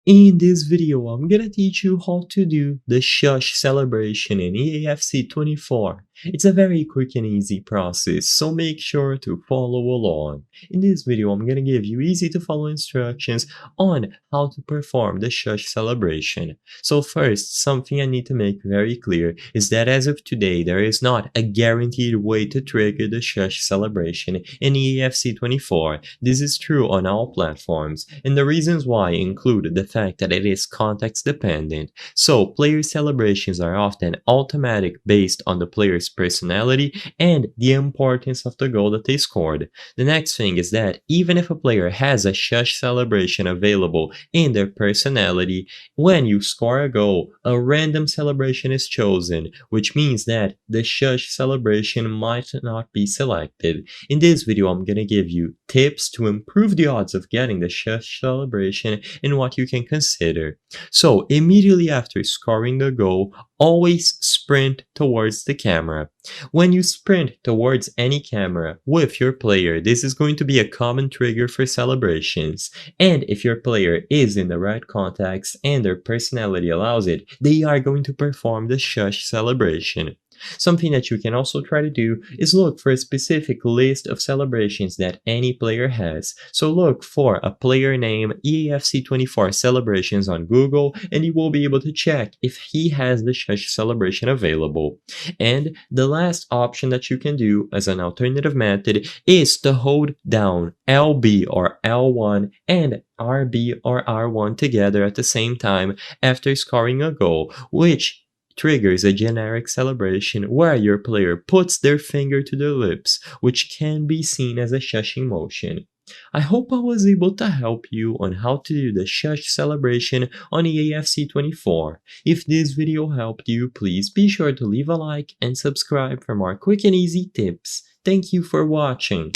In this video, I'm gonna teach you how to do the Shush celebration in EAFC 24. It's a very quick and easy process, so make sure to follow along. In this video, I'm gonna give you easy to follow instructions on how to perform the Shush celebration. So first, something I need to make very clear is that as of today, there is not a guaranteed way to trigger the Shush celebration in EAFC 24. This is true on all platforms, and the reasons why include the fact that it is context dependent. So player celebrations are often automatic based on the player's personality and the importance of the goal that they scored. The next thing is that even if a player has a Shush celebration available in their personality, when you score a goal, a random celebration is chosen, which means that the Shush celebration might not be selected. In this video, I'm gonna give you tips to improve the odds of getting the Shush celebration and what you can consider. So, immediately after scoring the goal, always sprint towards the camera. When you sprint towards any camera with your player, this is going to be a common trigger for celebrations. And if your player is in the right context and their personality allows it, they are going to perform the Shush celebration. Something that you can also try to do is look for a specific list of celebrations that any player has. So look for a player name EAFC24 celebrations on Google and you will be able to check if he has the Shush celebration available. And the last option that you can do as an alternative method is to hold down LB or L1 and RB or R1 together at the same time after scoring a goal, which triggers a generic celebration where your player puts their finger to their lips, which can be seen as a shushing motion. I hope I was able to help you on how to do the Shush celebration on EAFC 24. If this video helped you, please be sure to leave a like and subscribe for more quick and easy tips. Thank you for watching.